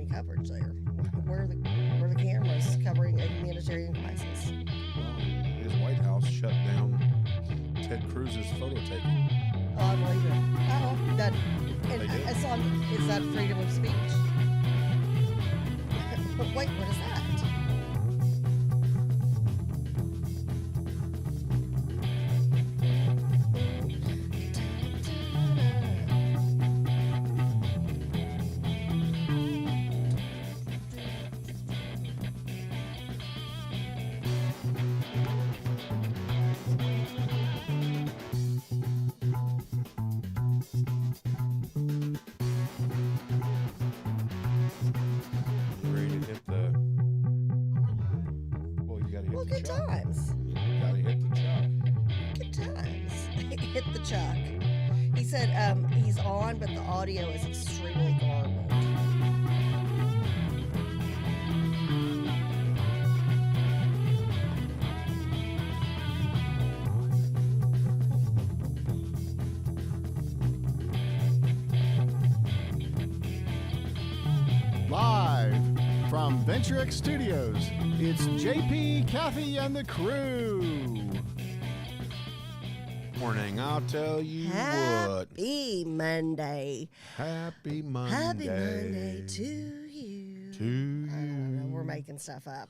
coverage there. Where the cameras covering a humanitarian crisis? Well, his White House shut down Ted Cruz's photo taking. Oh, I believe it. That and They did. it's on. Is that freedom of speech? Wait, what is that? Ready to hit the. Well, you got to hit Well, the good chuck. times. You got to hit the chuck. Good times. Hit the chuck. He said he's on, but the audio is extremely garbled. Live from Venturex Studios, it's JP, Kathy, and the crew. Morning, I'll tell you what. Happy Monday. Happy Monday. Happy Monday to you. To I don't know. you. We're making stuff up.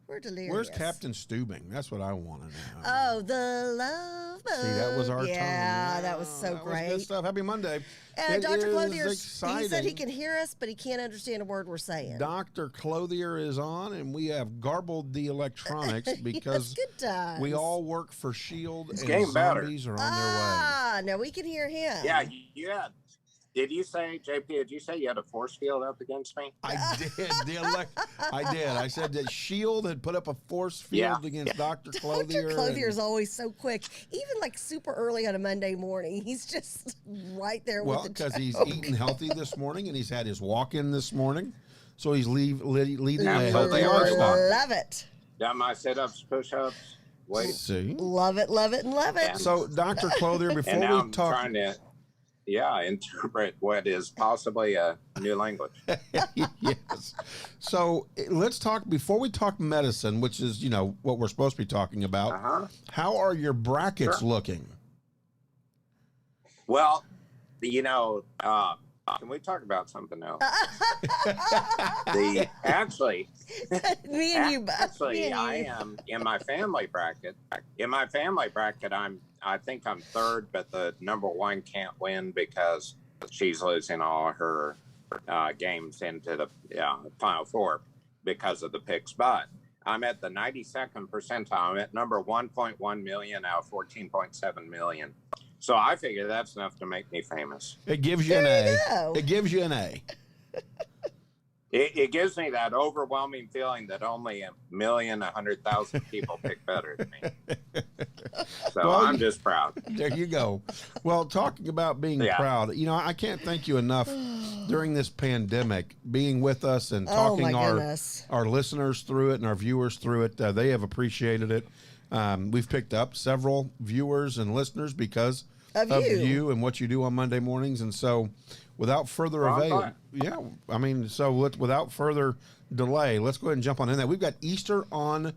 We're delirious. Where's Captain Stubing? That's what I want to know. Oh, the love bug. See, that was our tone. Yeah, that was so that great. Was good stuff. Happy Monday. It Dr. is Clothier, he exciting. said he can hear us, but he can't understand a word we're saying. Dr. Clothier is on, and we have garbled the electronics because yes, good times. we all work for S.H.I.E.L.D. It's and getting better. zombies are on their way. Ah, now we can hear him. Yeah, you had. Did you say, JP, did you say you had a force field up against me? I did. I did. I said that S.H.I.E.L.D. had put up a force field against Dr. Clothier. Dr. Clothier is always so quick, even like super early on a Monday morning. He's just right there Well, with the because he's joke. eating healthy this morning, and he's had his walk-in this morning, so he's leading a Absolutely healthy lifestyle. Love it. Done my sit-ups, push-ups. Wait. See? Love it, love it, and love it. Yeah. So, Dr. Clothier, And before now we I'm talk... trying to, interpret what is possibly a new language. Yes. So let's talk, before we talk medicine, which is, what we're supposed to be talking about, Uh-huh. how are your brackets Sure. looking? Well, can we talk about something else? Actually, Me and you both. Actually, Me and I you. am in my family bracket. In my family bracket, I think I'm third, but the number one can't win because she's losing all her games into the Final Four because of the picks. But I'm at the 92nd percentile. I'm at number 1.1 million out of 14.7 million. So I figure that's enough to make me famous. It gives you an There you A. go. It gives you an A. It gives me that overwhelming feeling that only 1,100,000 people pick better than me. So Well, I'm just proud. There you go. Well, talking about being Yeah. proud, I can't thank you enough during this pandemic, being with us and Oh talking my goodness. our listeners through it and our viewers through it. They have appreciated it. We've picked up several viewers and listeners because Of of you. you and what you do on Monday mornings. And so without further Well, I'm avail, glad. without further delay, let's go ahead and jump on in that. We've got Easter on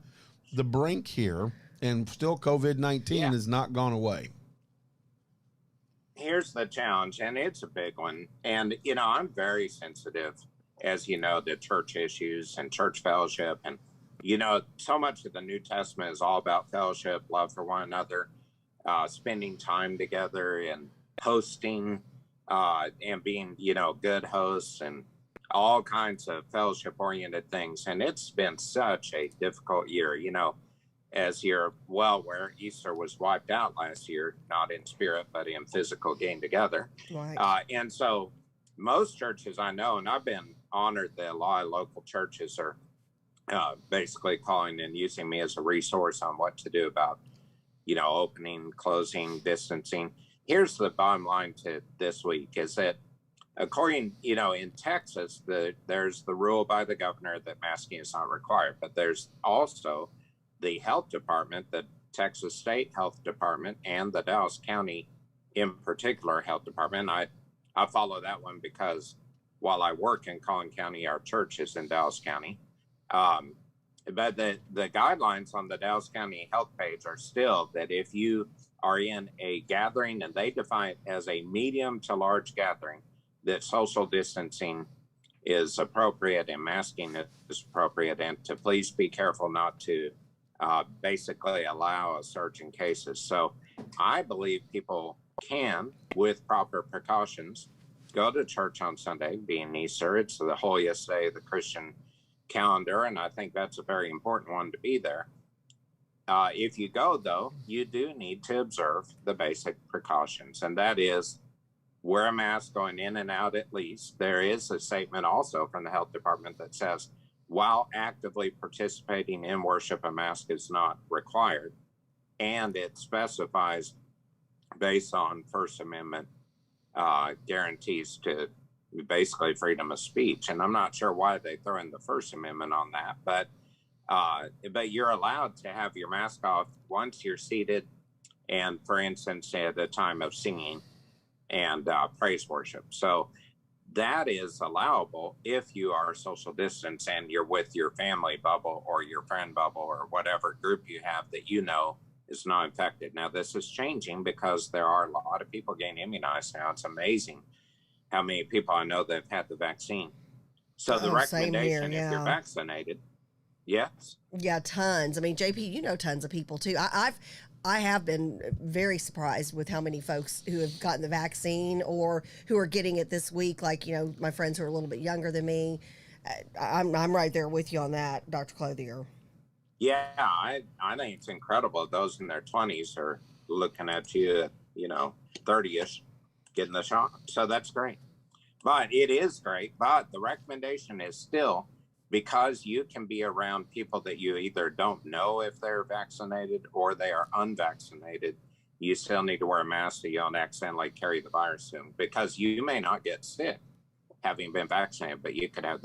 the brink here, and still COVID-19 Yeah. has not gone away. Here's the challenge, and it's a big one. And, I'm very sensitive, as you know, to church issues and church fellowship. And, so much of the New Testament is all about fellowship, love for one another, spending time together and hosting and being, good hosts and all kinds of fellowship-oriented things. And it's been such a difficult year, as you're well aware, Easter was wiped out last year, not in spirit, but in physical getting together. Right. And so most churches I know, and I've been honored that a lot of local churches are basically calling and using me as a resource on what to do about, opening, closing, distancing. Here's the bottom line to this week is that according, in Texas, there's the rule by the governor that masking is not required, but there's also the health department, the Texas State Health Department, and the Dallas County, in particular, health department. I follow that one because while I work in Collin County. Our church is in Dallas County. But the guidelines on the Dallas County health page are still that if you are in a gathering, and they define it as a medium to large gathering, that social distancing is appropriate and masking is appropriate, and to please be careful not to basically allow a surge in cases. So I believe people can, with proper precautions, go to church on Sunday, being Easter. It's the holiest day of the Christian calendar, and I think that's a very important one to be there. If you go, though, you do need to observe the basic precautions, and that is wear a mask going in and out at least. There is a statement also from the health department that says, while actively participating in worship, a mask is not required, and it specifies based on First Amendment guarantees to basically freedom of speech. And I'm not sure why they throw in the First Amendment on that, but you're allowed to have your mask off once you're seated, and for instance, at a time of singing and praise worship. So that is allowable if you are social distance and you're with your family bubble or your friend bubble or whatever group you have that you know is not infected. Now, this is changing because there are a lot of people getting immunized now. It's amazing how many people I know that have had the vaccine. So the recommendation, if you're vaccinated, yes. Yeah, tons. I mean, JP, you know tons of people too. I have been very surprised with how many folks who have gotten the vaccine or who are getting it this week. Like, you know, my friends who are a little bit younger than me. I'm right there with you on that, Dr. Clothier. Yeah, I think it's incredible. Those in their 20s are looking at you, you know, 30-ish, getting the shot. So that's great. But it is great. But the recommendation is still, because you can be around people that you either don't know if they're vaccinated or they are unvaccinated, you still need to wear a mask so you don't accidentally carry the virus to them, because you may not get sick having been vaccinated, but you could have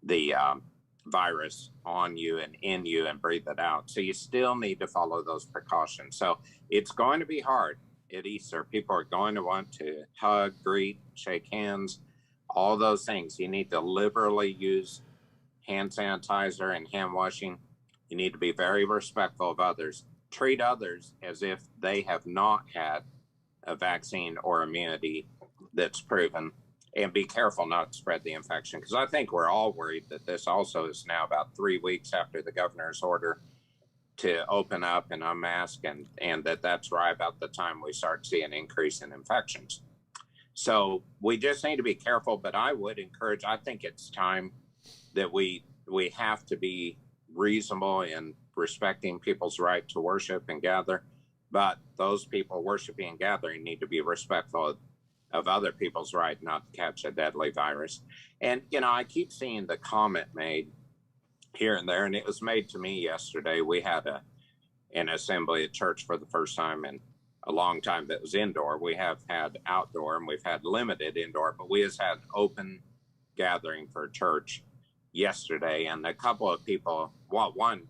the virus on you and in you and breathe it out. So you still need to follow those precautions. So it's going to be hard at Easter. People are going to want to hug, greet, shake hands, all those things. You need to liberally use hand sanitizer and hand washing. You need to be very respectful of others. Treat others as if they have not had a vaccine or immunity that's proven, and be careful not to spread the infection. Because I think we're all worried that this also is now about 3 weeks after the governor's order to open up and unmask, and that's right about the time we start seeing an increase in infections. So we just need to be careful, but I would encourage, I think it's time that we have to be reasonable in respecting people's right to worship and gather, but those people worshiping and gathering need to be respectful of other people's right not to catch a deadly virus. And, you know, I keep seeing the comment made here and there, and it was made to me yesterday. We had an assembly at church for the first time in a long time that was indoor. We have had outdoor and we've had limited indoor, but we has had open gathering for church yesterday. And a couple of people, well, one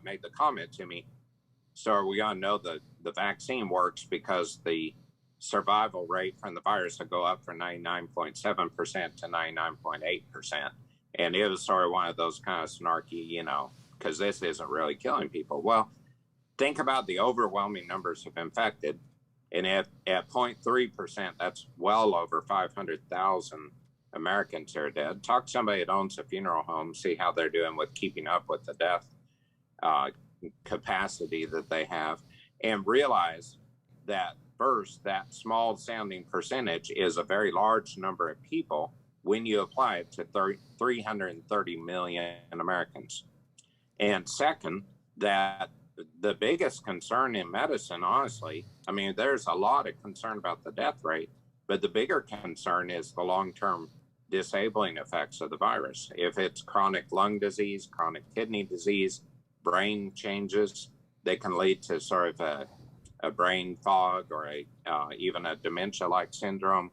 made the comment to me, so are we going to know the vaccine works because the survival rate from the virus will go up from 99.7% to 99.8%. And it was sort of one of those kind of snarky, you know, because this isn't really killing people. Well, think about the overwhelming numbers of infected. And at 0.3%, that's well over 500,000 Americans who are dead. Talk to somebody that owns a funeral home, see how they're doing with keeping up with the death capacity that they have, and realize that first, that small sounding percentage is a very large number of people when you apply it to 330 million Americans. And second, that the biggest concern in medicine, honestly, I mean, there's a lot of concern about the death rate, but the bigger concern is the long-term disabling effects of the virus. If it's chronic lung disease, chronic kidney disease, brain changes, they can lead to sort of a brain fog or even a dementia-like syndrome.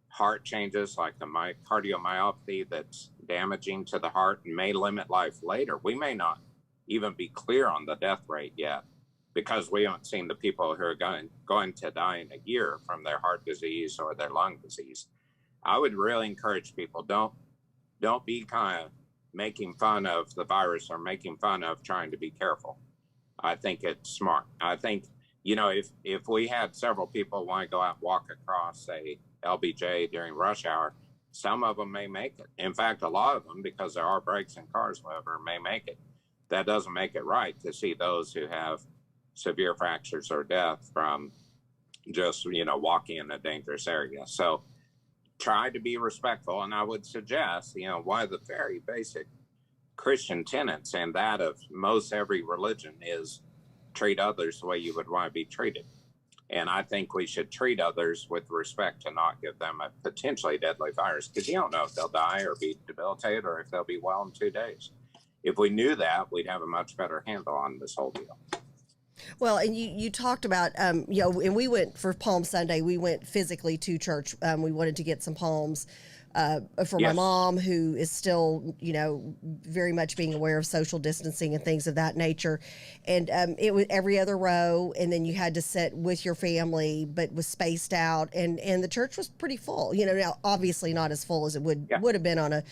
Heart changes like the cardiomyopathy that's damaging to the heart and may limit life later. We may not even be clear on the death rate yet because we haven't seen the people who are going to die in a year from their heart disease or their lung disease. I would really encourage people, don't be kind of making fun of the virus or making fun of trying to be careful. I think it's smart. I think, if we had several people want to go out and walk across, say, LBJ during rush hour, some of them may make it. In fact, a lot of them, because there are breaks in cars, whatever, may make it. That doesn't make it right to see those who have severe fractures or death from just, walking in a dangerous area. So try to be respectful. And I would suggest, one of the very basic Christian tenets, and that of most every religion, is treat others the way you would want to be treated. And I think we should treat others with respect to not give them a potentially deadly virus, because you don't know if they'll die or be debilitated or if they'll be well in 2 days. If we knew that, we'd have a much better handle on this whole deal. Well, and you talked about, and we went for Palm Sunday, we went physically to church. We wanted to get some palms for my mom, who is still, very much being aware of social distancing and things of that nature. And it was every other row, and then you had to sit with your family, but was spaced out. And the church was pretty full. Now obviously not as full as it would have been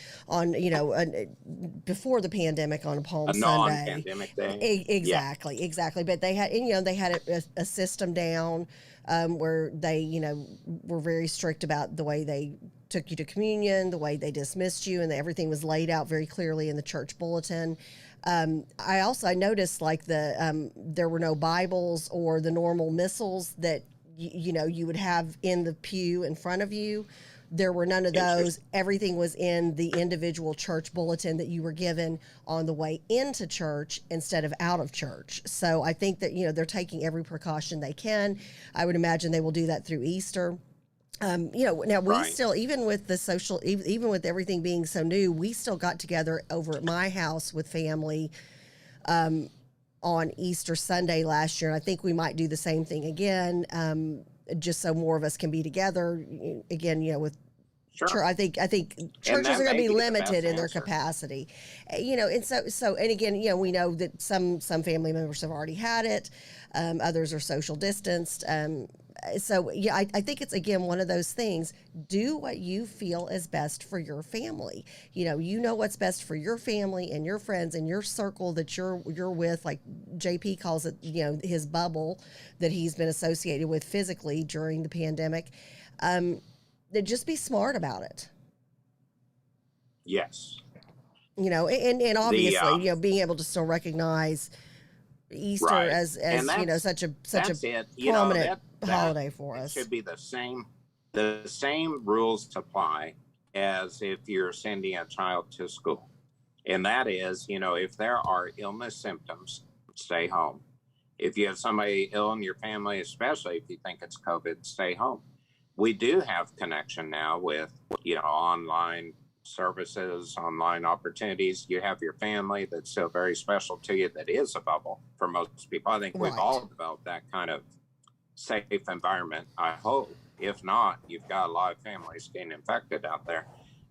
before the pandemic on a Palm Sunday. Non-pandemic day. Exactly. But they had, they had a system down where they, were very strict about the way they took you to communion, the way they dismissed you, and everything was laid out very clearly in the church bulletin. I noticed like there were no Bibles or the normal missals that you would have in the pew in front of you. There were none of those. Everything was in the individual church bulletin that you were given on the way into church instead of out of church. So I think that they're taking every precaution they can. I would imagine they will do that through Easter. Now we still, even with the even with everything being so new, we still got together over at my house with family on Easter Sunday last year. And I think we might do the same thing again, just so more of us can be together again, with Sure. I think churches are going to be limited in their capacity, and and again, we know that some family members have already had it, others are social distanced, I think it's again one of those things. Do what you feel is best for your family. You know what's best for your family and your friends and your circle that you're with. Like JP calls it, his bubble that he's been associated with physically during the pandemic. Just be smart about it. Yes. And obviously, being able to still recognize Easter as such a prominent holiday for us. It should be the same rules apply as if you're sending a child to school. And that is, if there are illness symptoms, stay home. If you have somebody ill in your family, especially if you think it's COVID, stay home. We do have connection now with, online services, online opportunities. You have your family that's still very special to you, that is a bubble for most people. I think we've all developed that kind of safe environment, I hope. If not, you've got a lot of families getting infected out there.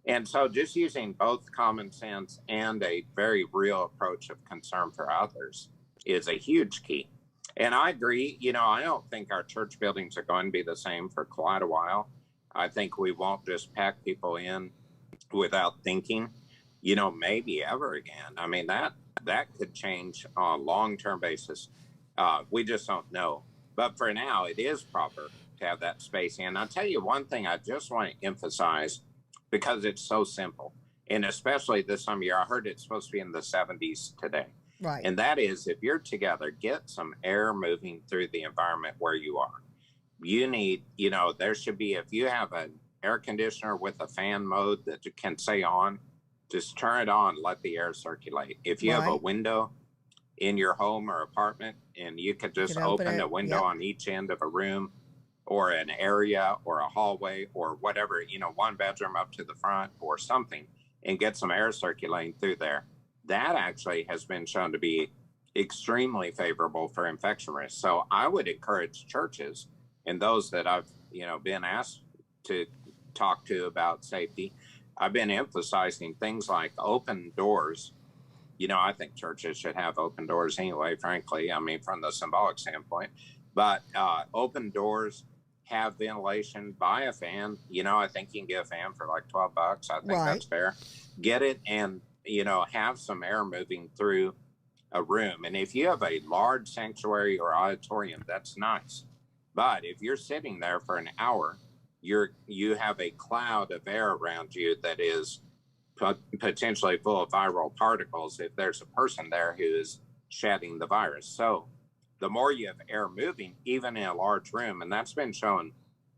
And so just using both common sense and a very real approach of concern for others is a huge key. And I agree, I don't think our church buildings are going to be the same for quite a while. I think we won't just pack people in without thinking, maybe ever again. I mean, that could change on a long-term basis. We just don't know. But for now, it is proper to have that spacing. And I'll tell you one thing I just want to emphasize, because it's so simple. And especially this time of year, I heard it's supposed to be in the 70s today. Right. And that is, if you're together, get some air moving through the environment where you are. You need, there should be, if you have an air conditioner with a fan mode that you can stay on, just turn it on, let the air circulate. If you have a window in your home or apartment, and you could just open a window on each end of a room or an area or a hallway or whatever, one bedroom up to the front or something, and get some air circulating through there. That actually has been shown to be extremely favorable for infection risk. So I would encourage churches and those that I've, been asked to talk to about safety. I've been emphasizing things like open doors. I think churches should have open doors anyway, frankly, from the symbolic standpoint, but open doors, have ventilation, buy a fan. I think you can get a fan for like $12. I think Right. that's fair. Get it and, have some air moving through a room. And if you have a large sanctuary or auditorium, that's nice. But if you're sitting there for an hour, you have a cloud of air around you that is potentially full of viral particles if there's a person there who is shedding the virus. So the more you have air moving, even in a large room, and that's been shown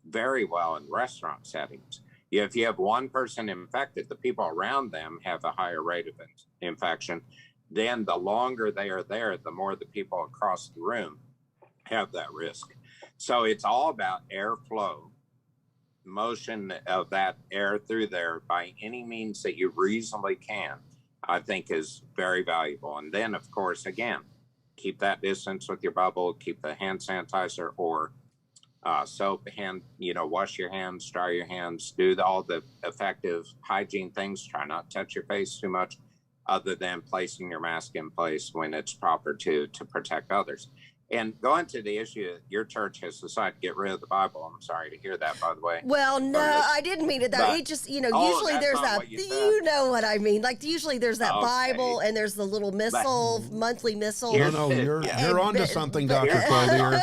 very well in restaurant settings. If you have one person infected, the people around them have a higher rate of infection. Then the longer they are there, the more the people across the room have that risk. So it's all about airflow, motion of that air through there by any means that you reasonably can, I think is very valuable. And then, of course, again, keep that distance with your bubble, keep the hand sanitizer or soap, wash your hands, dry your hands, do all the effective hygiene things. Try not to touch your face too much other than placing your mask in place when it's proper to protect others. And going to the issue, your church has decided to get rid of the Bible. I'm sorry to hear that, by the way. Well, no, I didn't mean it that way. It just, usually there's that, you know what I mean. Like, usually there's that Bible and there's the little missile, monthly missile. No, you're onto something, Dr. Clothier.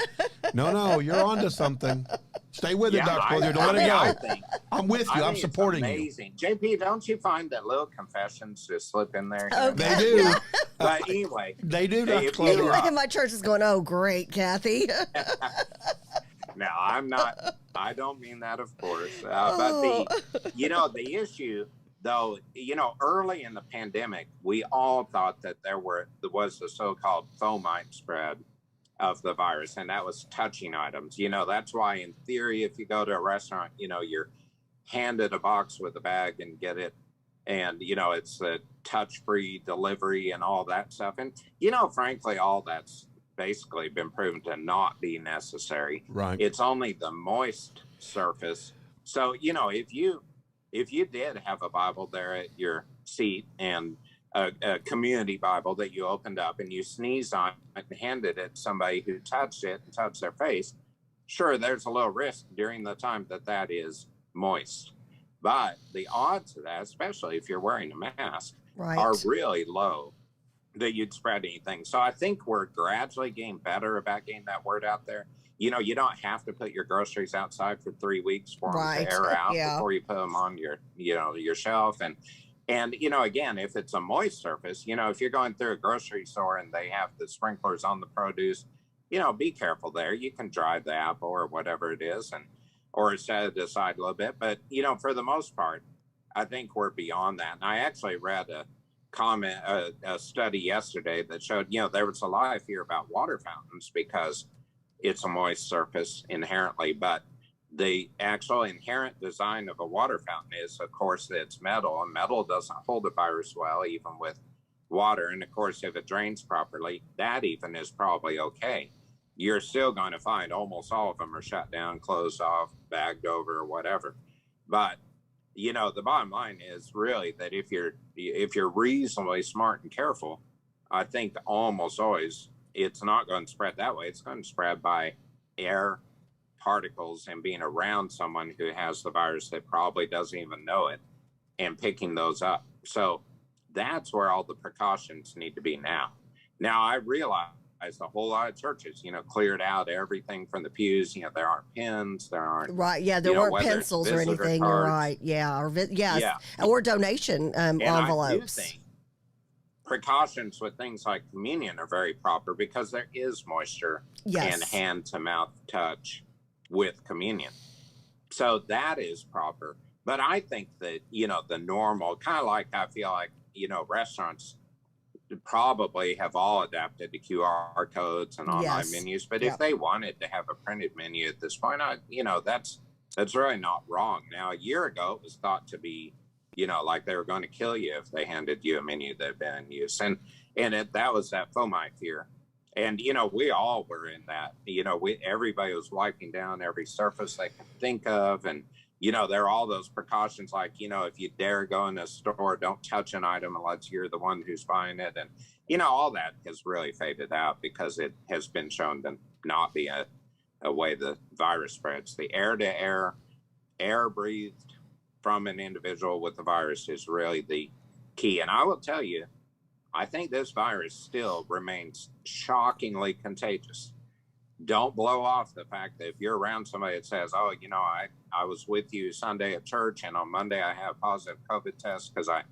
No, you're onto something. Stay with it, Dr. Clothier. Don't let it go. I'm with you. I'm supporting you. Amazing. JP, don't you find that little confessions just slip in there? Okay. They do. But anyway. They do, Dr. Clothier. And my church is going, oh, great, Kathy. No, I'm not. I don't mean that, of course. But the issue, though, early in the pandemic, we all thought that there was the so-called fomite spread of the virus, and that was touching items. That's why, in theory, if you go to a restaurant, you're handed a box with a bag and get it, and it's the touch-free delivery and all that stuff. And frankly, all that's basically been proven to not be necessary. Right. It's only the moist surface. So if you did have a Bible there at your seat and a community Bible that you opened up and you sneezed on it and handed it to somebody who touched it and touched their face, sure, there's a little risk during the time that is moist. But the odds of that, especially if you're wearing a mask, are really low that you'd spread anything. So I think we're gradually getting better about getting that word out there. You don't have to put your groceries outside for 3 weeks for them to air out before you put them on your shelf. And again, if it's a moist surface, if you're going through a grocery store and they have the sprinklers on the produce, be careful there. You can dry the apple or whatever it is or set it aside a little bit. But, for the most part, I think we're beyond that. And I actually read a study yesterday that showed, there was a lot of fear about water fountains because it's a moist surface inherently, but the actual inherent design of a water fountain is, of course, that it's metal, and metal doesn't hold a virus well, even with water. And of course, if it drains properly, that even is probably okay. You're still going to find almost all of them are shut down, closed off, bagged over, or whatever. But the bottom line is really that if you're reasonably smart and careful, I think almost always it's not going to spread that way. It's going to spread by air particles and being around someone who has the virus that probably doesn't even know it and picking those up. So that's where all the precautions need to be now. Now, I realize a whole lot of churches, cleared out everything from the pews. There aren't pens, there aren't there weren't pencils or anything. You're right. Or donation envelopes. I do think precautions with things like communion are very proper because there is moisture and hand to mouth touch with communion. So that is proper. But I think that, the normal, kind of like I feel like, restaurants probably have all adapted to QR codes and online menus. But if they wanted to have a printed menu at this point, that's really not wrong. Now, a year ago, it was thought to be, like they were going to kill you if they handed you a menu that had been in use. And that was that fomite fear. And, we all were in that. Everybody was wiping down every surface they could think of. And, there are all those precautions like, if you dare go in a store, don't touch an item unless you're the one who's buying it. And, all that has really faded out because it has been shown to not be way the virus spreads. The air-to-air, air breathed from an individual with the virus is really the key. And I will tell you, I think this virus still remains shockingly contagious. Don't blow off the fact that if you're around somebody that says, oh, you know, I was with you Sunday at church and on Monday I have positive COVID tests because I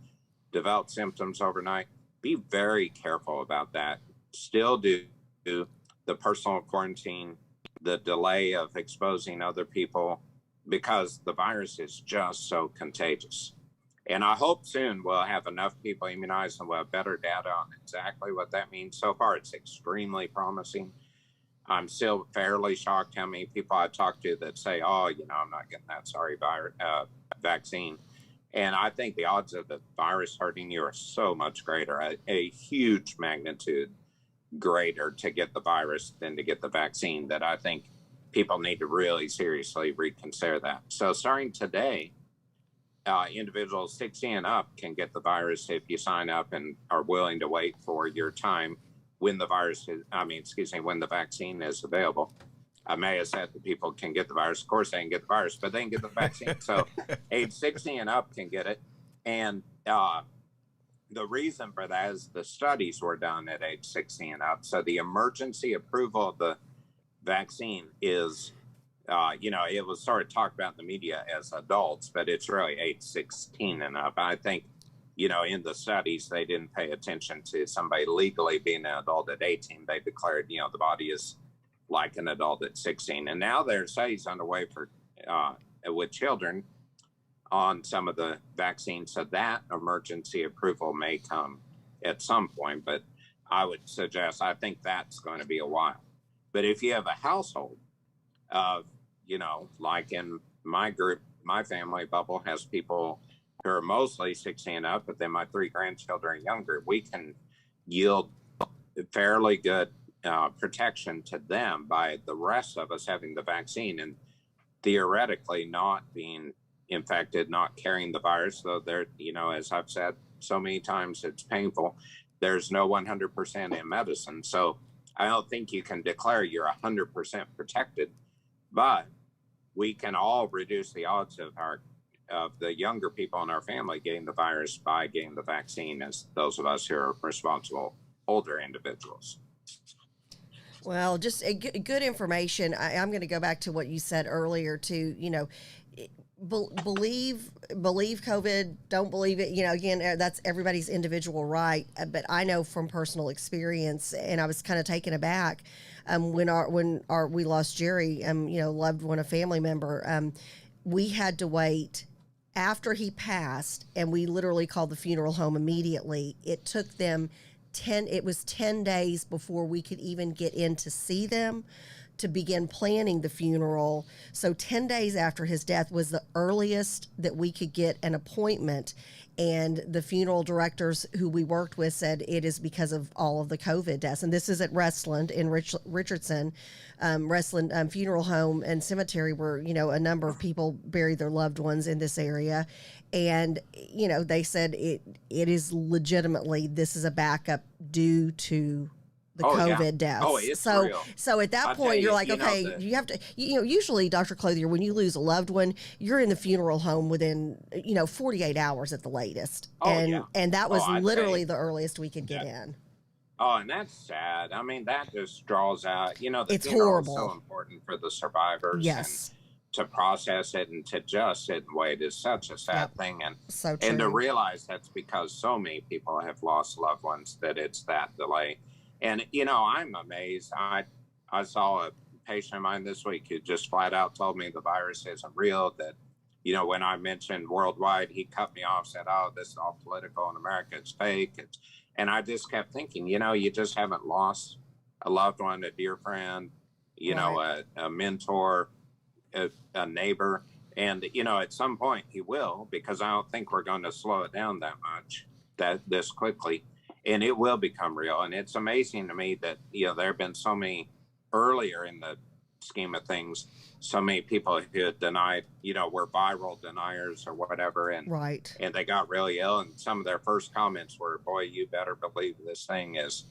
developed symptoms overnight. Be very careful about that. Still do the personal quarantine, the delay of exposing other people, because the virus is just so contagious. And I hope soon we'll have enough people immunized and we'll have better data on exactly what that means. So far, it's extremely promising. I'm still fairly shocked how many people I talk to that say, oh, you know, I'm not getting that vaccine. And I think the odds of the virus hurting you are so much greater, a huge magnitude greater to get the virus than to get the vaccine, that I think people need to really seriously reconsider that. So starting today, individuals 60 and up can get the virus if you sign up and are willing to wait for your time when the when the vaccine is available. I may have said that people can get the virus. Of course, they can get the virus, but they can get the vaccine. So age 60 and up can get it. And the reason for that is the studies were done at age 60 and up. So the emergency approval of the vaccine is, it was sort of talked about in the media as adults, but it's really age 16 and up. I think, in the studies, they didn't pay attention to somebody legally being an adult at 18. They declared, the body is like an adult at 16. And now there are studies underway for with children on some of the vaccines. So that emergency approval may come at some point, but I would suggest, I think that's going to be a while. But if you have a household of, like in my group, my family bubble has people who are mostly 16 and up, but then my 3 grandchildren are younger, we can yield fairly good protection to them by the rest of us having the vaccine and theoretically not being infected, not carrying the virus. Though there, as I've said so many times, it's painful. There's no 100% in medicine. So I don't think you can declare you're 100% protected, but we can all reduce the odds of the younger people in our family getting the virus by getting the vaccine as those of us who are responsible older individuals. Well, just good information. I'm going to go back to what you said earlier too. Believe COVID, don't believe it. Again, that's everybody's individual right. But I know from personal experience, and I was kind of taken aback when we lost Jerry. Loved one, a family member. We had to wait after he passed, and we literally called the funeral home immediately. It took them 10 days before we could even get in to see them, to begin planning the funeral. So 10 days after his death was the earliest that we could get an appointment. And the funeral directors who we worked with said it is because of all of the COVID deaths. And this is at Restland in Richardson, Restland Funeral Home and Cemetery, where, a number of people buried their loved ones in this area. And, they said it is legitimately, this is a backup due to the COVID deaths. Oh, it's real. So at that point, you're like, okay, you have to, usually, Dr. Clothier, when you lose a loved one, you're in the funeral home within, 48 hours at the latest. And that was literally the earliest we could get in. Oh, and that's sad. I mean, that just draws out, the it's funeral horrible. is so important for the survivors. Yes. And to process it and to just sit and wait is such a sad thing. And so true. And to realize that's because so many people have lost loved ones that it's that delay. And, I'm amazed. I saw a patient of mine this week who just flat out told me the virus isn't real, that, when I mentioned worldwide, he cut me off, said, oh, this is all political in America, it's fake. And I just kept thinking, you just haven't lost a loved one, a dear friend, a mentor, a neighbor. And, at some point he will, because I don't think we're going to slow it down that much, this quickly. And it will become real. And it's amazing to me that, there have been so many earlier in the scheme of things, so many people who had denied, were viral deniers or whatever. And and they got really ill. And some of their first comments were, boy, you better believe this thing is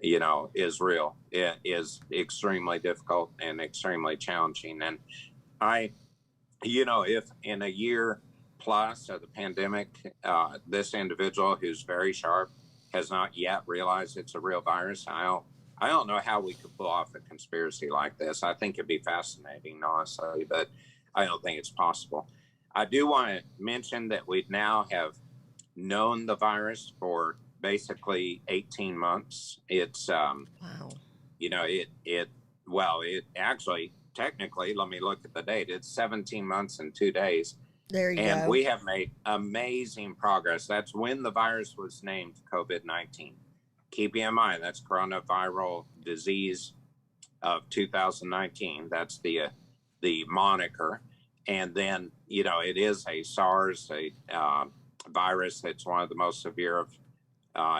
is real. It is extremely difficult and extremely challenging. And if in a year plus of the pandemic, this individual who's very sharp has not yet realized it's a real virus, I don't know how we could pull off a conspiracy like this. I think it'd be fascinating, honestly, but I don't think it's possible. I do want to mention that we now have known the virus for basically 18 months. It's, Wow. It actually, technically, let me look at the date. It's 17 months and 2 days. There you go. And we have made amazing progress. That's when the virus was named COVID-19. Keep in mind, that's coronavirus disease of 2019. That's the moniker. And then, it is a SARS, virus that's one of the most severe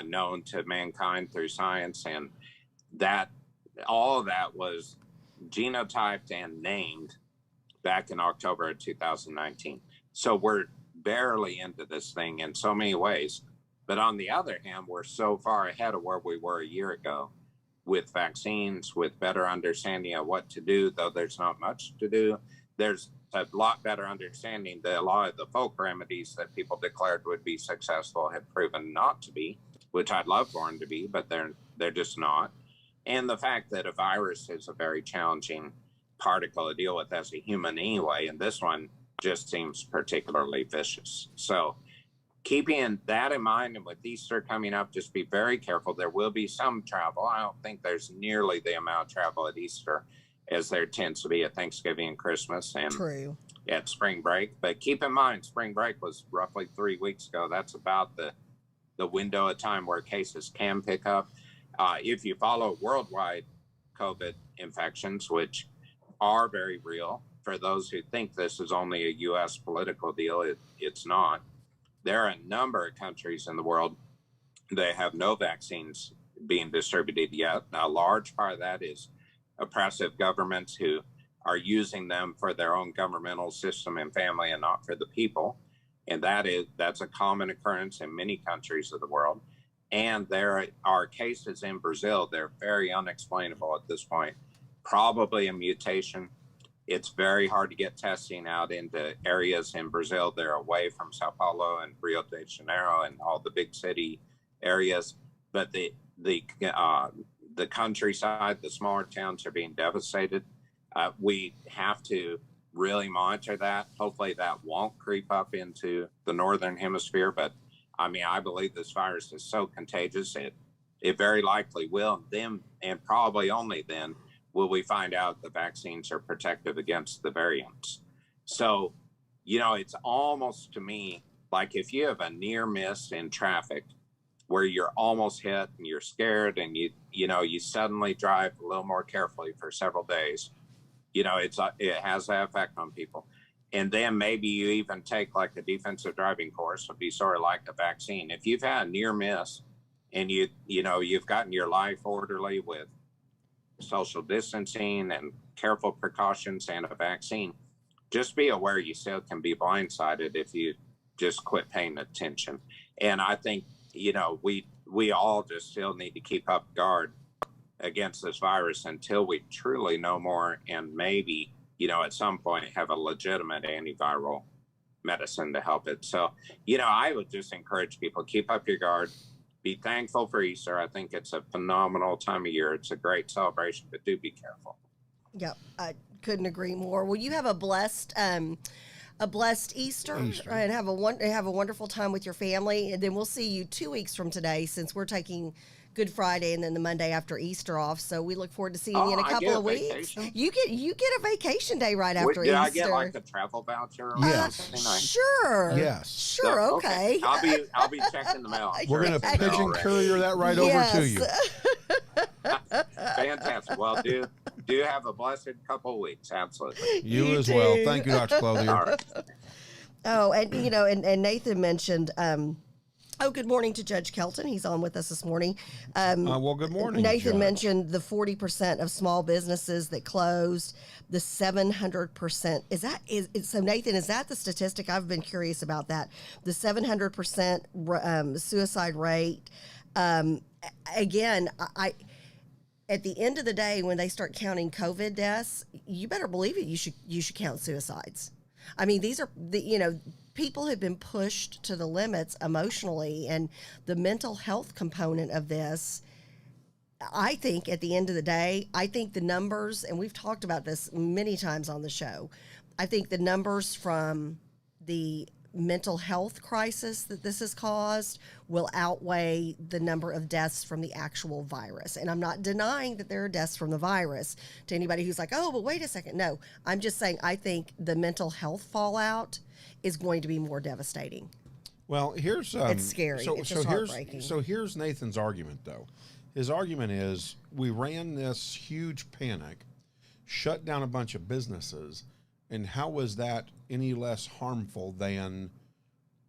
known to mankind through science. And all of that was genotyped and named back in October of 2019. So we're barely into this thing in so many ways. But on the other hand, we're so far ahead of where we were a year ago with vaccines, with better understanding of what to do, though there's not much to do. There's a lot better understanding that a lot of the folk remedies that people declared would be successful have proven not to be, which I'd love for them to be, but they're just not. And the fact that a virus is a very challenging particle to deal with as a human anyway, and this one just seems particularly vicious. So keeping that in mind, and with Easter coming up, just be very careful. There will be some travel. I don't think there's nearly the amount of travel at Easter as there tends to be at Thanksgiving and Christmas and True. At spring break. But keep in mind, spring break was roughly 3 weeks ago. That's about the window of time where cases can pick up. If you follow worldwide COVID infections, which are very real, for those who think this is only a U.S. political deal, it's not. There are a number of countries in the world that have no vaccines being distributed yet. Now, a large part of that is oppressive governments who are using them for their own governmental system and family and not for the people. And that's a common occurrence in many countries of the world. And there are cases in Brazil. They're very unexplainable at this point. Probably a mutation. It's very hard to get testing out into areas in Brazil. They're away from Sao Paulo and Rio de Janeiro and all the big city areas. But the countryside, the smaller towns are being devastated. We have to really monitor that. Hopefully that won't creep up into the northern hemisphere. But I believe this virus is so contagious, it very likely will. Then, and probably only then, will we find out the vaccines are protective against the variants. So, it's almost to me like if you have a near miss in traffic where you're almost hit and you're scared and you suddenly drive a little more carefully for several days, it has that effect on people. And then maybe you even take like a defensive driving course, would be sort of like a vaccine. If you've had a near miss and you've gotten your life orderly with social distancing and careful precautions and a vaccine, just be aware you still can be blindsided if you just quit paying attention. And I think, we all just still need to keep up guard against this virus until we truly know more and maybe, at some point have a legitimate antiviral medicine to help it. So, I would just encourage people, keep up your guard, be thankful for Easter. I think it's a phenomenal time of year. It's a great celebration, but do be careful. Yep, I couldn't agree more. Well, you have a blessed Easter. And have a wonderful time with your family. And then we'll see you 2 weeks from today, since we're taking Good Friday and then the Monday after Easter off. So we look forward to seeing you in a couple of weeks. You get a vacation day right after Easter. Did I get like a travel voucher? Yes. Sure. Yes. Sure. So, okay. I'll be checking the mail. We're going to pigeon courier that right over to you. Fantastic. Well, do have a blessed couple of weeks. Absolutely. You as well. Thank you, Dr. Clothier. All right. Oh, and and Nathan mentioned. Good morning to Judge Kelton. He's on with us this morning. Well, good morning. Nathan Judge mentioned the 40% of small businesses that closed, the 700%. So Nathan, is that the statistic? I've been curious about that. The 700% suicide rate. again, I at the end of the day, when they start counting COVID deaths, you better believe it. You should count suicides. I mean, these are people have been pushed to the limits emotionally, and the mental health component of this. I think at the end of the day, I think the numbers, and we've talked about this many times on the show, I think the numbers from the mental health crisis that this has caused will outweigh the number of deaths from the actual virus. And I'm not denying that there are deaths from the virus to anybody who's like, oh, but wait a second. No, I'm just saying I think the mental health fallout is going to be more devastating. Well, here's it's scary. It's just heartbreaking. So here's Nathan's argument, though. His argument is we ran this huge panic, shut down a bunch of businesses, and how was that any less harmful than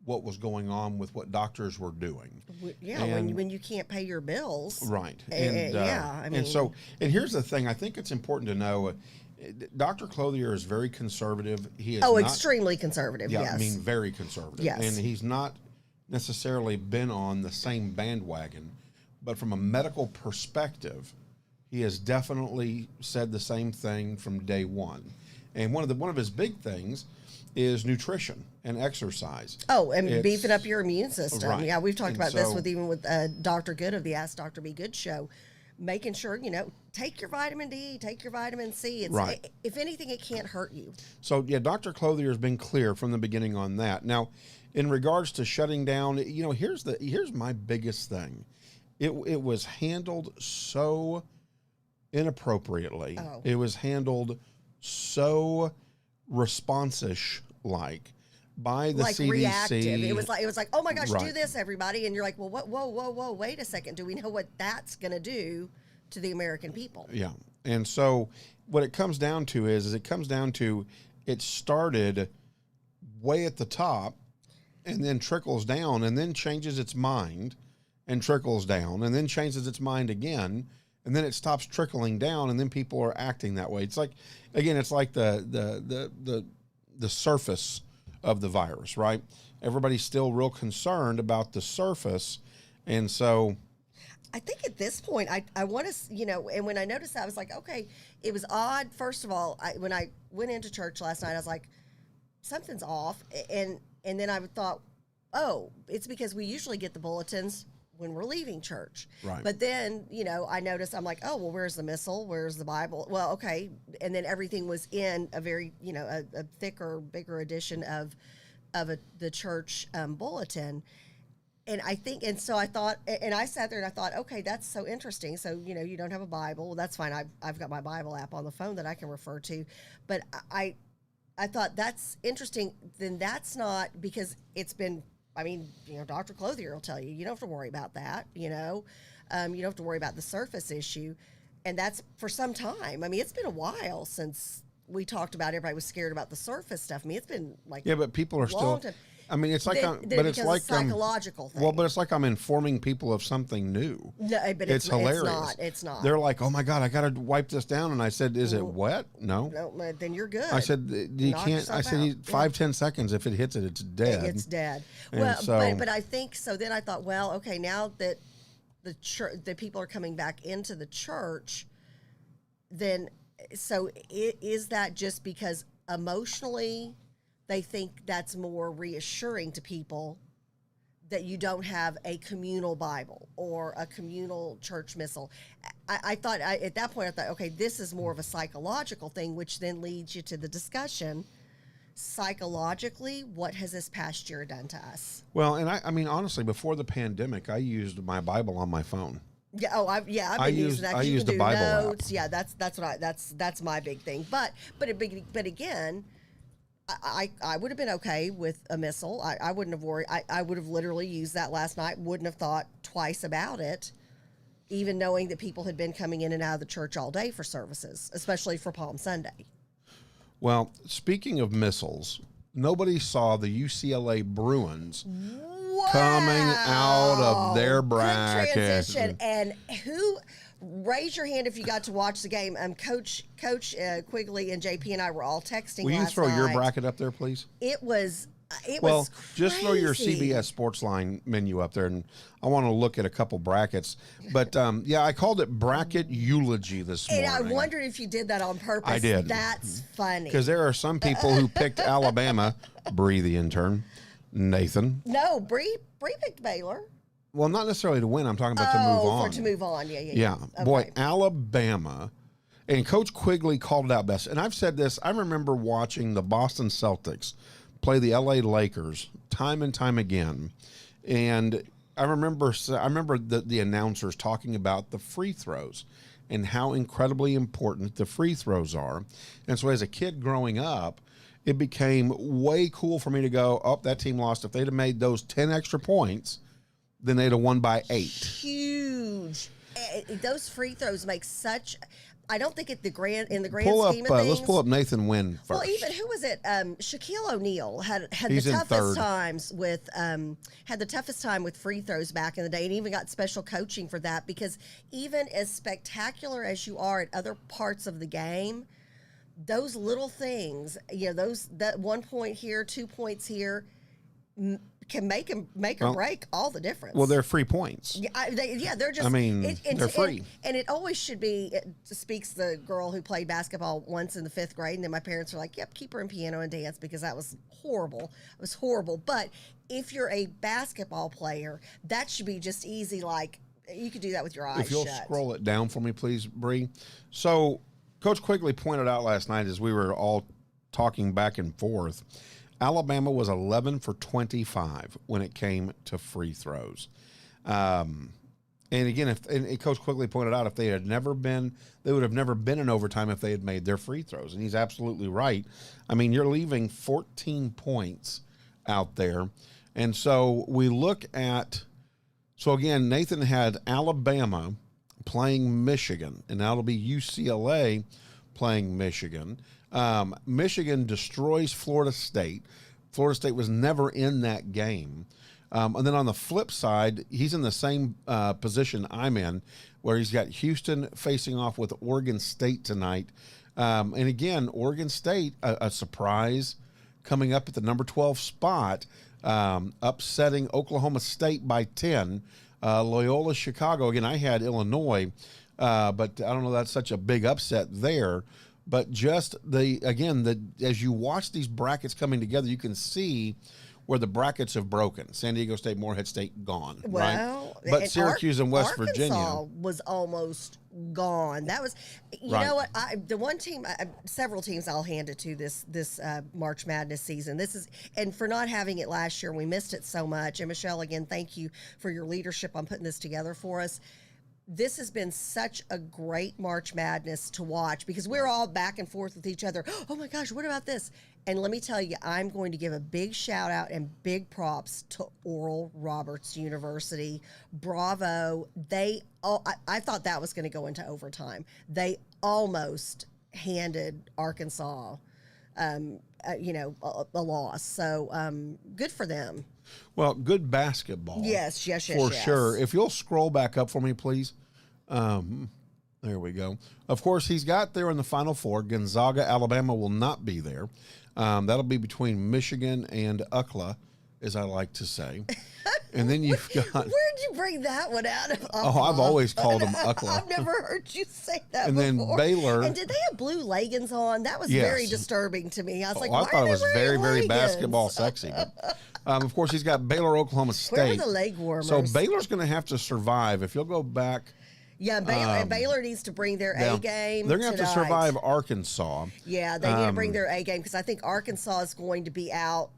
what was going on with what doctors were doing? Yeah, when you can't pay your bills. Right. And I mean. And here's the thing. I think it's important to know, Dr. Clothier is very conservative. He is extremely conservative, yeah, yes. I mean, very conservative. Yes. And he's not necessarily been on the same bandwagon. But from a medical perspective, he has definitely said the same thing from day one. And one of his big things is nutrition and exercise. Oh, and beefing up your immune system. Right. Yeah, we've talked about this with Dr. Good of the Ask Dr. Be Good show. Making sure, take your vitamin D, take your vitamin C. Right. If anything, it can't hurt you. So, yeah, Dr. Clothier has been clear from the beginning on that. Now, in regards to shutting down, here's my biggest thing. It was handled so inappropriately. Oh. It was handled so responsish like by the CDC. Reactive. It was like, oh my gosh, Right. do this, everybody. And you're like, well, whoa, wait a second. Do we know what that's going to do to the American people? Yeah. And so what it comes down to is it started way at the top and then trickles down and then changes its mind and trickles down and then changes its mind again. And then it stops trickling down, and then people are acting that way. It's like, again, it's like the surface of the virus, right? Everybody's still real concerned about the surface, and so I think at this point, I want to, and when I noticed that, I was like, okay, it was odd. First of all, when I went into church last night, I was like, something's off, and then I thought, oh, it's because we usually get the bulletins when we're leaving church. Right. But then, I noticed, I'm like, oh, well, where's the missal? Where's the Bible? Well, okay. And then everything was in a very, a thicker, bigger edition of the church bulletin. And so I thought, and I sat there and I thought, okay, that's so interesting. So, you don't have a Bible. Well, that's fine. I've got my Bible app on the phone that I can refer to. But I thought that's interesting. Then that's not, because it's been, Dr. Clothier will tell you, you don't have to worry about that, you don't have to worry about the surface issue. And that's for some time. It's been a while since we talked about everybody was scared about the surface stuff. It's been like, yeah, but people are still, time. It's like, it's like psychological thing. Well, but it's like I'm informing people of something new. No, but it's hilarious. It's not. They're like, oh my God, I got to wipe this down. And I said, is it wet? No. No, then you're good. I said, you can't. I said, 5-10 seconds. If it hits it, it's dead. It's dead. And well, so, but I think so. Then I thought, well, okay, now that the church, the people are coming back into the church, then so is that just because emotionally they think that's more reassuring to people that you don't have a communal Bible or a communal church missal? I thought at that point, I thought, okay, this is more of a psychological thing, which then leads you to the discussion. Psychologically, what has this past year done to us? Well, and I mean, honestly, before the pandemic, I used my Bible on my phone. Yeah. Oh, I've been using that. I You used can the do Bible notes. app. Yeah, that's my big thing. But again, I would have been okay with a missal. I wouldn't have worried. I would have literally used that last night. Wouldn't have thought twice about it, even knowing that people had been coming in and out of the church all day for services, especially for Palm Sunday. Well, speaking of missiles, nobody saw the UCLA Bruins coming out of their bracket. Good transition. And who? Raise your hand if you got to watch the game. Coach Quigley and JP and I were all texting. Will you last throw your night. bracket up there, please? It was It Well, was just throw your crazy. CBS Sportsline menu up there, and I want to look at a couple brackets. But yeah, I called it bracket eulogy this And morning. I wondered if you did that on purpose. I did. That's funny. Because there are some people who picked Alabama. Bree, the intern, Nathan. No, Bree picked Baylor. Well, not necessarily to win. I'm talking about to move on. To move on. Yeah. Yeah, Okay. boy, Alabama. And Coach Quigley called it out best. And I've said this. I remember watching the Boston Celtics play the LA Lakers time and time again. And I remember the announcers talking about the free throws and how incredibly important the free throws are. And so as a kid growing up, it became way cool for me to go, oh, that team lost. If they'd have made those 10 extra points, then they'd have won by 8. Huge. Those free throws make such. I don't think in the grand scheme of things. Let's pull up Nathan Wynn first. Well, even who was it? Shaquille O'Neal had He's the in toughest third. times with free throws back in the day, and even got special coaching for that, because even as spectacular as you are at other parts of the game, those little things, that 1 point here, 2 points here, can make or break all the difference. Well, they're free points. They're just. I mean, they're free. And it always should be. It speaks the girl who played basketball once in the 5th grade, and then my parents were like, "Yep, keep her in piano and dance," because that was horrible. It was horrible. But if you're a basketball player, that should be just easy. Like, you could do that with your eyes If you'll shut. scroll it down for me, please, Bree. So, Coach Quigley pointed out last night as we were all talking back and forth, Alabama was 11 for 25 when it came to free throws. And again, and Coach Quigley pointed out, if they would have never been in overtime if they had made their free throws. And he's absolutely right. I mean, you're leaving 14 points out there. And so we look at, so again, Nathan had Alabama playing Michigan, and that'll be UCLA playing Michigan. Michigan destroys Florida State. Florida State was never in that game. And then on the flip side, he's in the same position I'm in, where he's got Houston facing off with Oregon State tonight. And again, Oregon State, a surprise coming up at the number 12 spot, upsetting Oklahoma State by 10. Loyola Chicago, again, I had Illinois, but I don't know, that's such a big upset there. But just as you watch these brackets coming together, you can see where the brackets have broken. San Diego State, Morehead State, gone. Well, right? But Syracuse and West Virginia was almost gone. That was, you know what? The one team, several teams, I'll hand it to this March Madness season. And for not having it last year, we missed it so much. And Michelle, again, thank you for your leadership on putting this together for us. This has been such a great March Madness to watch, because we're all back and forth with each other. Oh my gosh, what about this? And let me tell you, I'm going to give a big shout out and big props to Oral Roberts University. Bravo. I thought that was going to go into overtime. They almost handed Arkansas, a loss. So good for them. Well, good basketball. Yes. For sure. If you'll scroll back up for me, please. There we go. Of course, he's got there in the Final Four. Gonzaga, Alabama will not be there. That'll be between Michigan and UCLA, as I like to say. And then you've got... Where'd you bring that one out of? Oh, I've always called them UCLA. I've never heard you say that and before. Then Baylor. And did they have blue leggings on? That was very disturbing to me. I was like, I why thought are it was they very, wearing very leggings? basketball sexy. But, of course, he's got Baylor, Oklahoma State. Where are the leg warmers? So Baylor's going to have to survive. If you'll go back... Yeah, Baylor needs to bring their A game. They're going to have to survive Arkansas. Yeah, they need to bring their A game, because I think Arkansas is going to be out.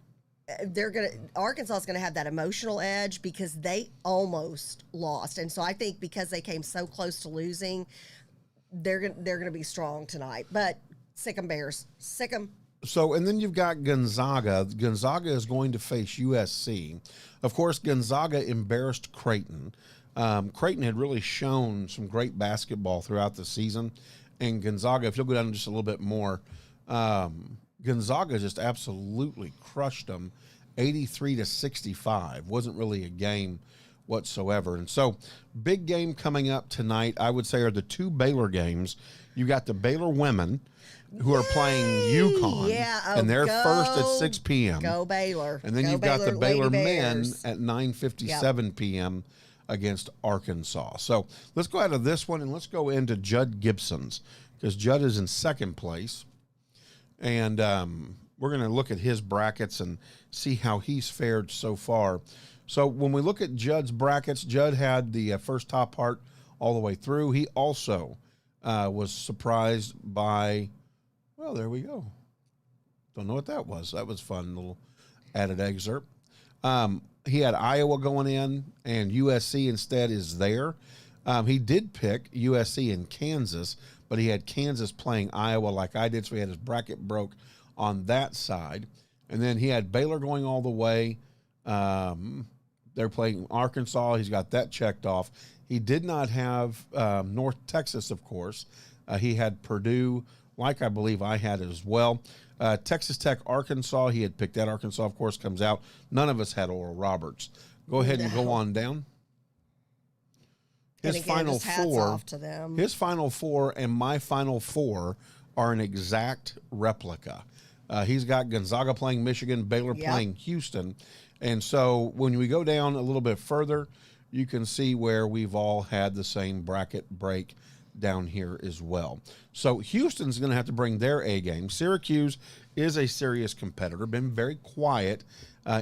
Arkansas is going to have that emotional edge, because they almost lost, and so I think because they came so close to losing, they're going to be strong tonight. But sick 'em Bears, sick 'em. So, and then you've got Gonzaga. Gonzaga is going to face USC. Of course, Gonzaga embarrassed Creighton. Creighton had really shown some great basketball throughout the season. And Gonzaga, if you'll go down just a little bit more, Gonzaga just absolutely crushed them 83-65. Wasn't really a game whatsoever. And so, big game coming up tonight, I would say, are the two Baylor games. You got the Baylor women. who are playing UConn. Yeah, and they're first at 6 p.m. Go Baylor. And then Go you've got the Lady Baylor men Bears. at 9:57 p.m. against Arkansas. So let's go out of this one and let's go into Judd Gibson's, because Judd is in second place. And we're going to look at his brackets and see how he's fared so far. So when we look at Judd's brackets, Judd had the first top part all the way through. He also was surprised by, well, there we go. Don't know what that was. That was fun, little added excerpt. He had Iowa going in, and USC instead is there. He did pick USC and Kansas, but he had Kansas playing Iowa like I did, so he had his bracket broke on that side. And then he had Baylor going all the way. They're playing Arkansas. He's got that checked off. He did not have North Texas, of course. He had Purdue, like I believe I had as well. Texas Tech, Arkansas. He had picked that. Arkansas, of course, comes out. None of us had Oral Roberts. Go ahead and go on down. His final four. His final four and my final four are an exact replica. He's got Gonzaga playing Michigan, Baylor playing Houston. And so when we go down a little bit further, you can see where we've all had the same bracket break down here as well. So Houston's going to have to bring their A game. Syracuse is a serious competitor, been very quiet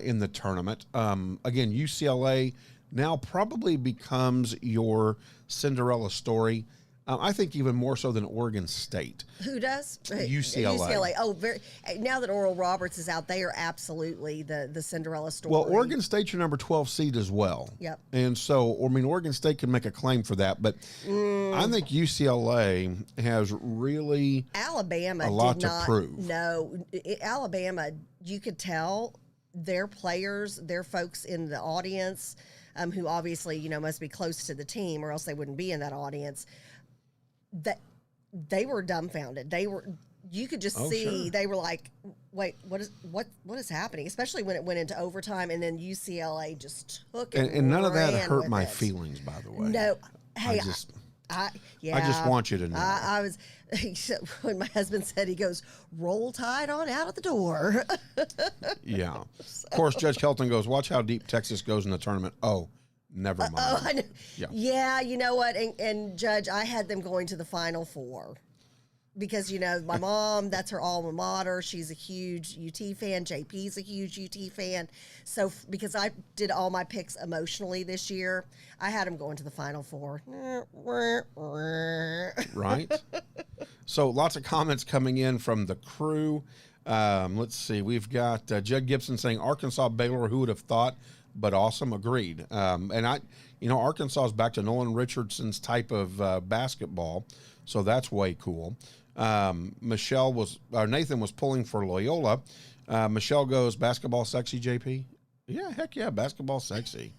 in the tournament. Again, UCLA now probably becomes your Cinderella story. I think even more so than Oregon State. Who does? UCLA. UCLA. Oh, very. Now that Oral Roberts is out, they are absolutely the Cinderella story. Well, Oregon State's your number 12 seed as well. Yep. And so, I mean, Oregon State can make a claim for that, but I think UCLA has really Alabama a lot did not, to prove. No, Alabama, you could tell their players, their folks in the audience, who obviously, must be close to the team or else they wouldn't be in that audience, that they were dumbfounded. You could just see, sure. They were like, wait, what is happening? Especially when it went into overtime and then UCLA just took it. And none of that ran hurt with my it. feelings, by the way. No. Hey, I just want you to know. I was, when my husband said, he goes, roll tide on out of the door. Yeah. Of course, Judge Kelton goes, watch how deep Texas goes in the tournament. Oh, never mind. I know. Yeah. You know what? And Judge, I had them going to the Final Four. Because, my mom, that's her alma mater. She's a huge UT fan. JP's a huge UT fan. So, because I did all my picks emotionally this year, I had them going to the Final Four. Right? So, lots of comments coming in from the crew. Let's see. We've got Judd Gibson saying, Arkansas, Baylor, who would have thought? But awesome. Agreed. And Arkansas is back to Nolan Richardson's type of basketball. So, that's way cool. Nathan was pulling for Loyola. Michelle goes, basketball sexy, JP? Yeah, heck yeah, basketball sexy.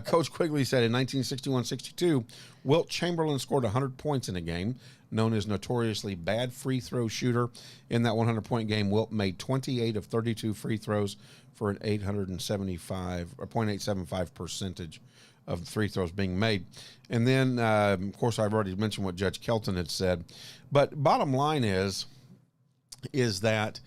Coach Quigley said in 1961-62, Wilt Chamberlain scored 100 points in a game, known as notoriously bad free throw shooter. In that 100-point game, Wilt made 28 of 32 free throws for an 0.875 percentage of free throws being made. And then, of course, I've already mentioned what Judge Kelton had said. But bottom line is that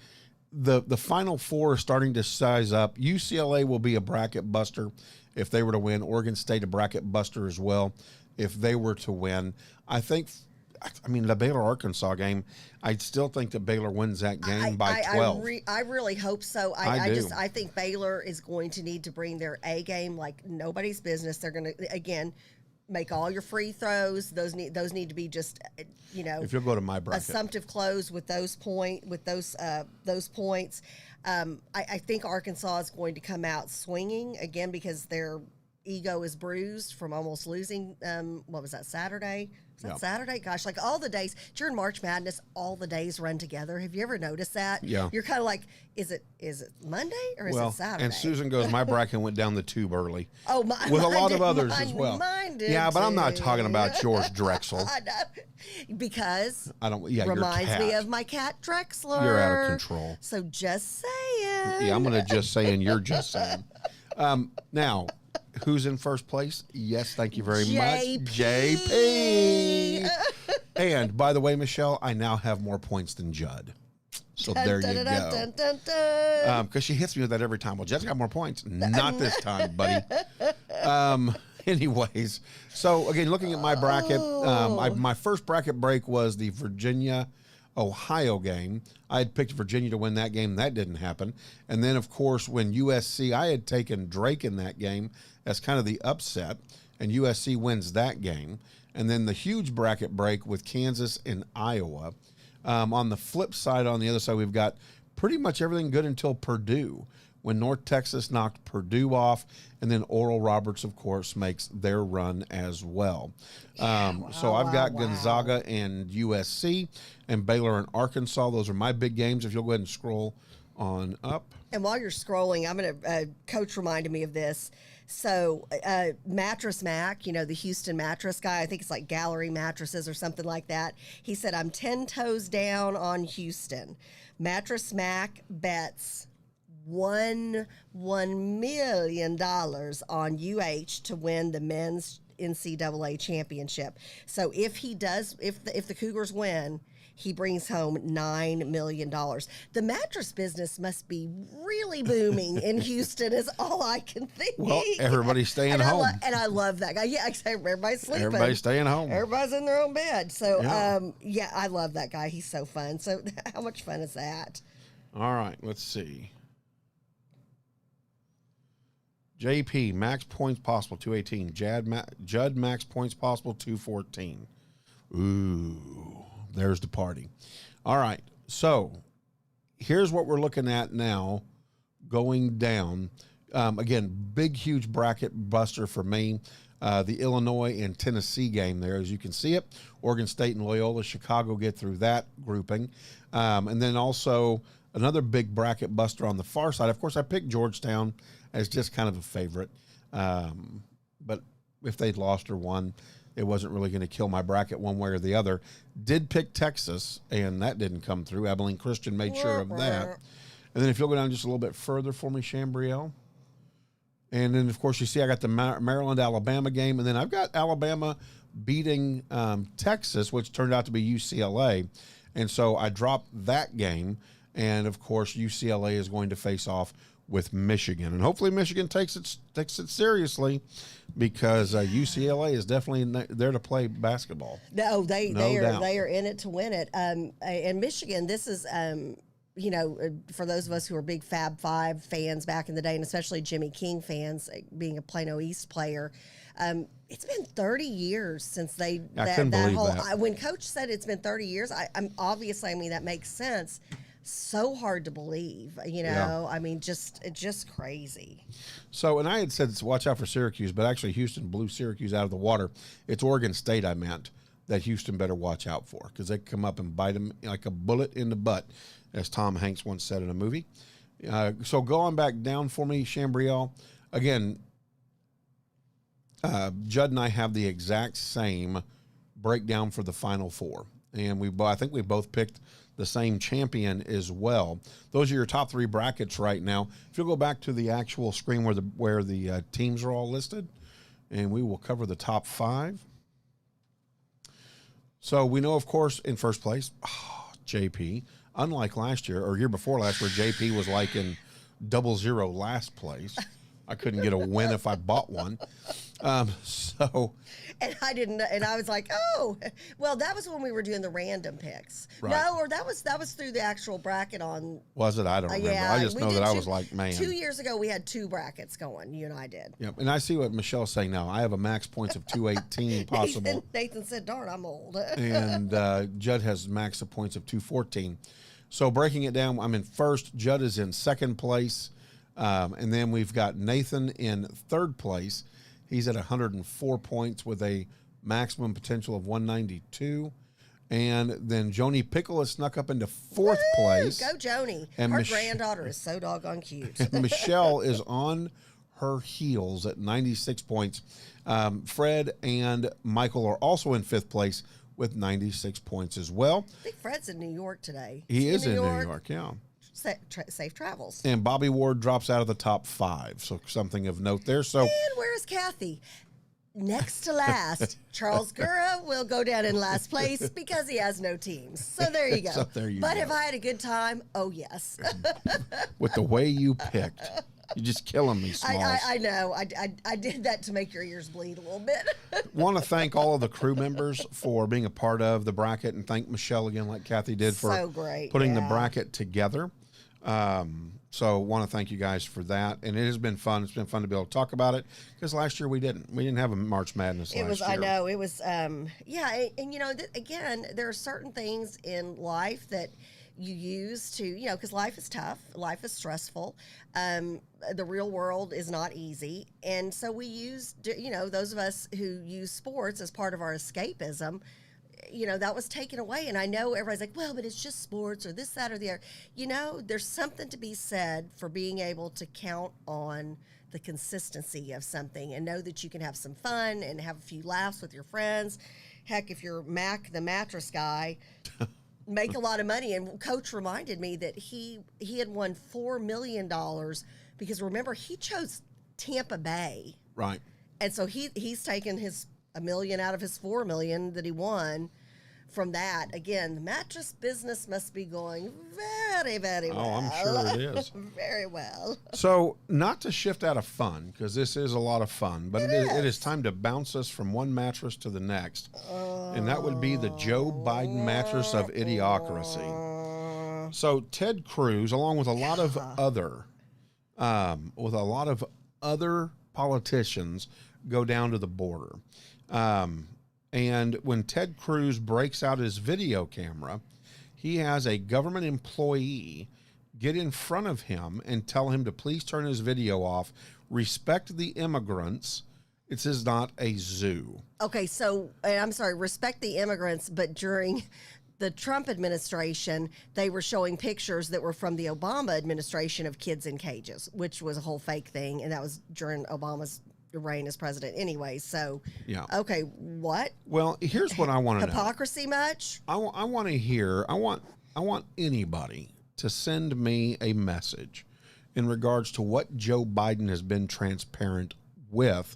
the Final Four is starting to size up. UCLA will be a bracket buster if they were to win. Oregon State a bracket buster as well if they were to win. The Baylor-Arkansas game, I still think that Baylor wins that game by 12. I really hope so. I think Baylor is going to need to bring their A game like nobody's business. They're going to, again, make all your free throws. Those need to be just, if you'll go to my bracket, assumptive close with those points. I think Arkansas is going to come out swinging again because their ego is bruised from almost losing. What was that, Saturday? Saturday? Gosh, like all the days during March Madness, all the days run together. Have you ever noticed that? Yeah. You're kind of like, is it Monday or is it Saturday? And Susan goes, my bracket went down the tube early. Oh, with a lot of others as well. Mine did yeah, but too. I'm not talking about yours, Drexel. I know. Because I don't. Yeah, reminds your cat. me of my cat Drexler. You're out of control. So just saying. Yeah, I'm gonna just saying. You're just saying. Now, who's in first place? Yes, thank you very much, JP. And by the way, Michelle, I now have more points than Judd. So there you go. Because she hits me with that every time. Well, Judd's got more points. Not this time, buddy. Anyways, so again, looking at my bracket, my first bracket break was the Virginia-Ohio game. I had picked Virginia to win that game. That didn't happen. And then, of course, when USC, I had taken Drake in that game as kind of the upset, and USC wins that game. And then the huge bracket break with Kansas and Iowa. On the flip side, on the other side, we've got pretty much everything good until Purdue, when North Texas knocked Purdue off, and then Oral Roberts, of course, makes their run as well. So I've got Gonzaga and USC, and Baylor and Arkansas. Those are my big games. If you'll go ahead and scroll on up. And while you're scrolling, I'm going to, Coach reminded me of this. So Mattress Mac, you know, the Houston mattress guy, I think it's like Gallery Mattresses or something like that. He said, I'm 10 toes down on Houston. Mattress Mac bets $1 million on UH to win the men's NCAA championship. So if he does, if the Cougars win, he brings home $9 million. The mattress business must be really booming in Houston is all I can think. Well, everybody's staying home. And I love that guy. Yeah, everybody's sleeping. Everybody's staying home. Everybody's in their own bed. So, yeah, I love that guy. He's so fun. So how much fun is that? All right, let's see. JP, max points possible, 218. Judd, max points possible, 214. Ooh, there's the party. All right, so here's what we're looking at now going down. Again, big, huge bracket buster for me. The Illinois and Tennessee game there, as you can see it. Oregon State and Loyola Chicago get through that grouping. And then also another big bracket buster on the far side. Of course, I picked Georgetown as just kind of a favorite. But if they'd lost or won, it wasn't really going to kill my bracket one way or the other. Did pick Texas, and that didn't come through. Abilene Christian made sure of that. And then if you'll go down just a little bit further for me, Chambrielle. And then, of course, you see I got the Maryland-Alabama game. And then I've got Alabama beating Texas, which turned out to be UCLA. And so I dropped that game. And, of course, UCLA is going to face off with Michigan. And hopefully Michigan takes it seriously because UCLA is definitely there to play basketball. No, they are in it to win it. And Michigan, this is you know, for those of us who are big Fab Five fans back in the day, and especially Jimmy King fans, being a Plano East player, it's been 30 years since when Coach said it's been 30 years, I'm obviously, I mean, that makes sense. So hard to believe, you know. Yeah. I mean, just crazy. So, and I had said, watch out for Syracuse, but actually Houston blew Syracuse out of the water. It's Oregon State I meant that Houston better watch out for because they come up and bite them like a bullet in the butt, as Tom Hanks once said in a movie. So going back down for me, Chambrielle, again, Judd and I have the exact same breakdown for the Final Four, and I think we both picked the same champion as well. Those are your top three brackets right now. If you'll go back to the actual screen where the teams are all listed, and we will cover the top five. So we know, of course, in first place, JP. Unlike last year or year before last, where JP was like in 00 last place. I couldn't get a win if I bought one. And I didn't, and I was like, oh, well, that was when we were doing the random picks. Right. No, or that was through the actual bracket on. Was it? I don't remember. Yeah, I just know that I was like, man. 2 years ago, we had two brackets going. You and I did. Yep. And I see what Michelle's saying now. I have a max points of 218 possible. Nathan said, darn, I'm old. And Judd has max of points of 214. So breaking it down, I'm in first. Judd is in second place. And then we've got Nathan in third place. He's at 104 points with a maximum potential of 192. And then Joni Pickle has snuck up into fourth place. Go Joni. And her granddaughter is so doggone cute. And Michelle is on her heels at 96 points. Fred and Michael are also in fifth place with 96 points as well. I think Fred's in New York today. He is in New York, yeah. Safe travels. And Bobby Ward drops out of the top five, so something of note there. So, and where's Kathy? next to last. Charles Gura will go down in last place because he has no teams. So there you go. So there you but go. have I had a good time? Oh, yes. With the way you picked. You're just killing me, Smalls. I know. I did that to make your ears bleed a little bit. Want to thank all of the crew members for being a part of the bracket, and thank Michelle again, like Kathy did, for So great, putting the yeah. bracket together. So want to thank you guys for that, and it has been fun. It's been fun to be able to talk about it because last year we didn't have a March Madness. It was, last year. I know, it was, yeah, and you know, again, there are certain things in life that you use to, you know, because life is tough, life is stressful, the real world is not easy, and so we use, you know, those of us who use sports as part of our escapism, you know, that was taken away. And I know everybody's like, well, but it's just sports or this, that, or the other. You know, there's something to be said for being able to count on the consistency of something and know that you can have some fun and have a few laughs with your friends. Heck, if you're Mac, the mattress guy, make a lot of money. And Coach reminded me that he had won $4 million because, remember, he chose Tampa Bay. Right. And so he's taken his $1 million out of his $4 million that he won from that. Again, the mattress business must be going very, very well. Oh, I'm sure it is. Very well. So, not to shift out of fun, because this is a lot of fun, but it is time to bounce us from one mattress to the next. And that would be the Joe Biden mattress of idiocracy. So, Ted Cruz, along with a lot of other politicians, go down to the border. And when Ted Cruz breaks out his video camera, he has a government employee get in front of him and tell him to please turn his video off, respect the immigrants. This is not a zoo. Okay, so, and I'm sorry, respect the immigrants, but during the Trump administration, they were showing pictures that were from the Obama administration of kids in cages, which was a whole fake thing, and that was during Obama's reign as president anyway. So, Yeah. Okay, what? Well, here's what I want to know. Hypocrisy much? I want to hear, I want anybody to send me a message in regards to what Joe Biden has been transparent with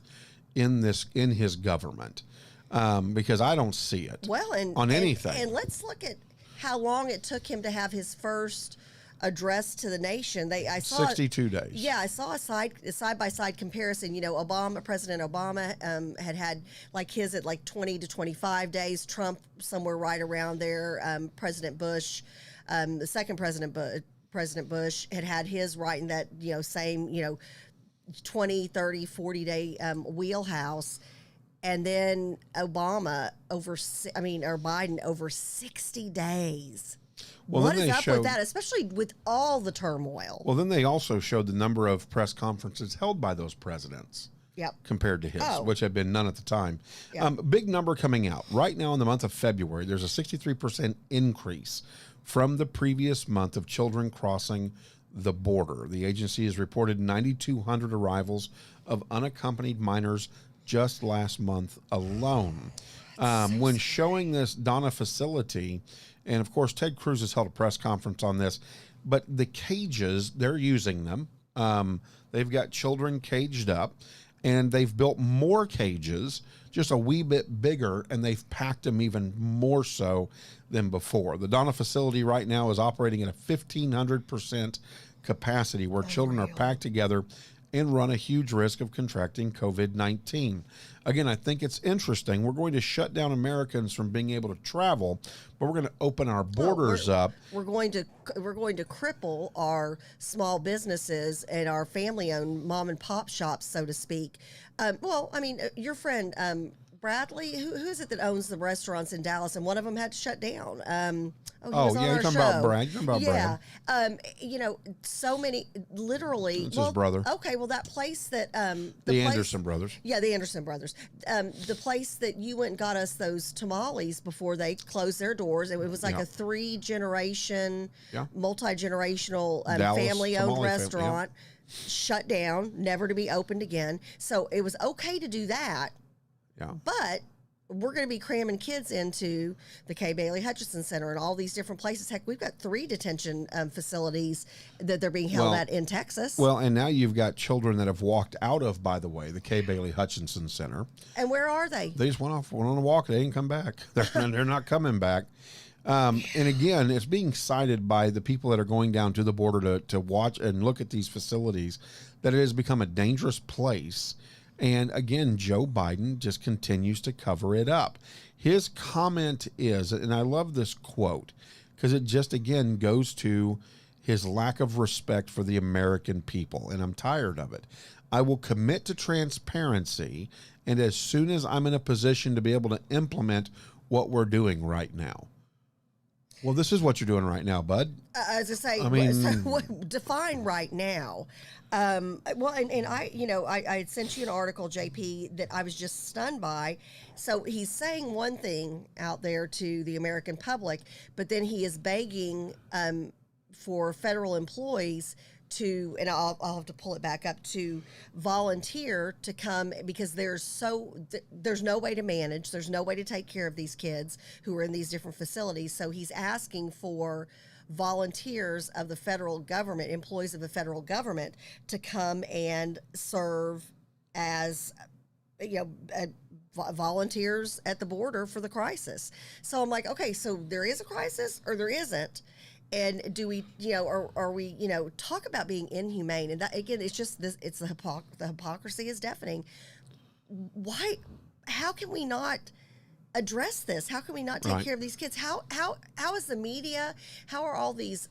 in his government, because I don't see it on anything. And let's look at how long it took him to have his first address to the nation. I saw 62 days. Yeah, I saw a side-by-side comparison. You know, President Obama had like his at like 20 to 25 days. Trump somewhere right around there. President Bush, the second President Bush had his right in that, you know, same, you know, 20, 30, 40 day wheelhouse. And then Biden over 60 days. Well, what is up with that, especially with all the turmoil? Well, then they also showed the number of press conferences held by those presidents. Yep. Compared to his, which had been none at the time. Yep. Big number coming out. Right now in the month of February, there's a 63% increase from the previous month of children crossing the border. The agency has reported 9,200 arrivals of unaccompanied minors just last month alone. When showing this Donna facility, and of course, Ted Cruz has held a press conference on this, but the cages, they're using them. They've got children caged up, and they've built more cages, just a wee bit bigger, and they've packed them even more so than before. The Donna facility right now is operating at a 1,500% capacity, where children are packed together and run a huge risk of contracting COVID-19. Again, I think it's interesting. We're going to shut down Americans from being able to travel, but we're going to open our borders up. We're going to cripple our small businesses and our family-owned mom and pop shops, so to speak. Well, I mean, your friend Bradley, who is it that owns the restaurants in Dallas, and one of them had to shut down. He was on you're our talking show. about Brad. You're talking about Brad. You know, so many, literally. It's his brother. Okay, well, that place that the Anderson brothers. Yeah, the Anderson brothers. The place that you went and got us those tamales before they closed their doors. It was like a 3-generation, multi-generational family-owned restaurant. Shut down, never to be opened again. So it was okay to do that. Yeah. But we're going to be cramming kids into the Kay Bailey Hutchinson Center and all these different places. Heck, we've got 3 detention facilities that they're being held at in Texas. Well, and now you've got children that have walked out of, by the way, the Kay Bailey Hutchinson Center. And where are they? They just went on a walk. They didn't come back. They're not coming back. And again, it's being cited by the people that are going down to the border to watch and look at these facilities, that it has become a dangerous place. And again, Joe Biden just continues to cover it up. His comment is, and I love this quote, because it just, again, goes to his lack of respect for the American people. And I'm tired of it. I will commit to transparency, and as soon as I'm in a position to be able to implement what we're doing right now. Well, this is what you're doing right now, bud. As I say, so define right now. Well, and I, I had sent you an article, JP, that I was just stunned by. So he's saying one thing out there to the American public, but then he is begging for federal employees to, and I'll have to pull it back up, to volunteer to come, because there's no way to manage, there's no way to take care of these kids who are in these different facilities. So he's asking for volunteers of the federal government, employees of the federal government, to come and serve as, volunteers at the border for the crisis. So I'm like, okay, so there is a crisis or there isn't. And do we, are we, talk about being inhumane? And that, again, it's just this, it's the hypocrisy is deafening. Why, how can we not address this? How can we not take care of these kids? How is the media, how are all these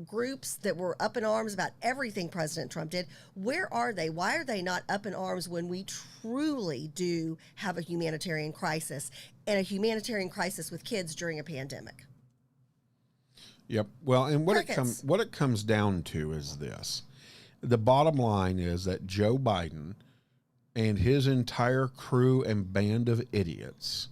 groups that were up in arms about everything President Trump did, where are they? Why are they not up in arms when we truly do have a humanitarian crisis, and a humanitarian crisis with kids during a pandemic? Yep. Well, and what it comes down to is this. The bottom line is that Joe Biden and his entire crew and band of idiots,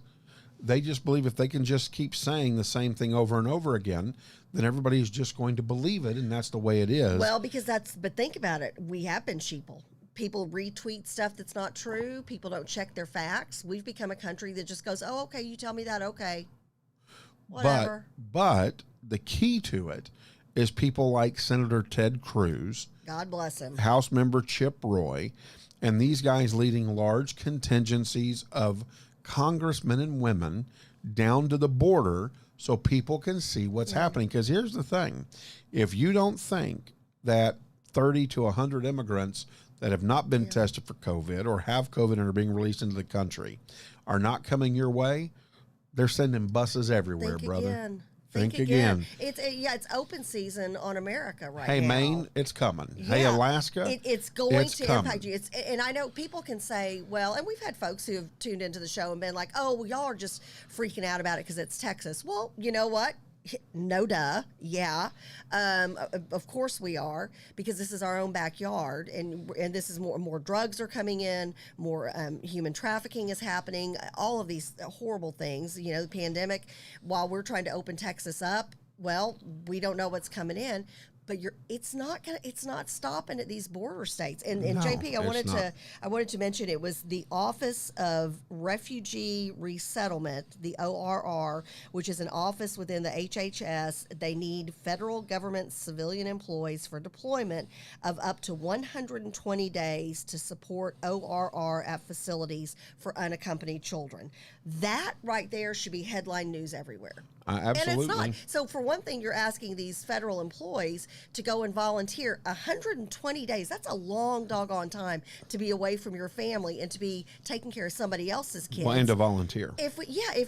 they just believe if they can just keep saying the same thing over and over again, then everybody's just going to believe it, and that's the way it is. Well, but think about it. We have been sheeple. People retweet stuff that's not true. People don't check their facts. We've become a country that just goes, oh, okay, you tell me that, okay. Whatever. But the key to it is people like Senator Ted Cruz, God bless him, House Member Chip Roy, and these guys leading large contingencies of congressmen and women down to the border so people can see what's happening. Because here's the thing. If you don't think that 30 to 100 immigrants that have not been tested for COVID or have COVID and are being released into the country are not coming your way, they're sending buses everywhere, brother. Think again. It's open season on America right now. Hey, Maine, it's coming. Yeah. Hey, Alaska, it's going to impact you. And I know people can say, well, and we've had folks who have tuned into the show and been like, oh, well, y'all are just freaking out about it because it's Texas. Well, you know what? No, duh. Yeah. Of course we are, because this is our own backyard, and this is more drugs are coming in, more human trafficking is happening, all of these horrible things, the pandemic, while we're trying to open Texas up, well, we don't know what's coming in. But it's not stopping at these border states. And No, JP, I wanted to mention it was the Office of Refugee Resettlement, the ORR, which is an office within the HHS. They need federal government civilian employees for deployment of up to 120 days to support ORR at facilities for unaccompanied children. That right there should be headline news everywhere. Absolutely. And it's not. So for one thing, you're asking these federal employees to go and volunteer 120 days. That's a long doggone time to be away from your family and to be taking care of somebody else's kids. And to volunteer. If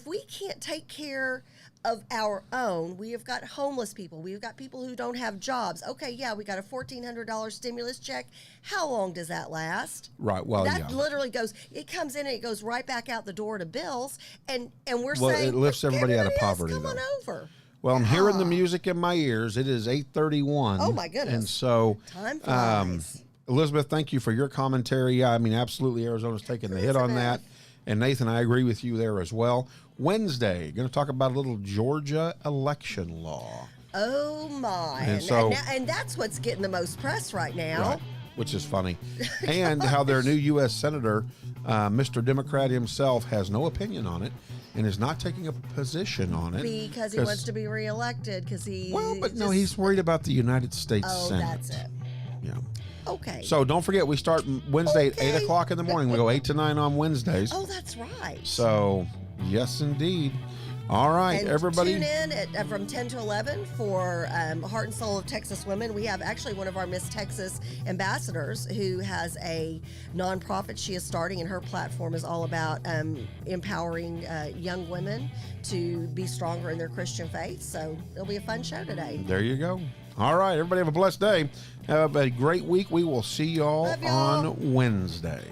we can't take care of our own, we have got homeless people. We've got people who don't have jobs. Okay, we got a $1,400 stimulus check. How long does that last? Right. Well, that literally it comes in and it goes right back out the door to bills, and we're saying, it lifts everybody out of poverty. Come on over. Well, I'm hearing the music in my ears. It is 8:31. Oh my goodness! And so, time flies. Elizabeth, thank you for your commentary. Yeah, I mean, absolutely, Arizona's taking the hit on that. And Nathan, I agree with you there as well. Wednesday, going to talk about a little Georgia election law. Oh my! And so, and that's what's getting the most press right now. Right. which is funny, and how their new U.S. Senator, Mr. Democrat himself, has no opinion on it and is not taking a position on it. Because he wants to be reelected because no, he's worried about the United States Senate. That's it. Yeah. Okay. So don't forget, we start Wednesday at 8 o'clock in the morning. We go 8 to 9 on Wednesdays. Oh, that's right. So, yes, indeed. All right, and everybody. Tune in from 10 to 11 for Heart and Soul of Texas Women. We have actually one of our Miss Texas ambassadors who has a nonprofit she is starting, and her platform is all about empowering young women to be stronger in their Christian faith. So it'll be a fun show today. There you go. All right, everybody have a blessed day. Have a great week. We will see y'all on Wednesday.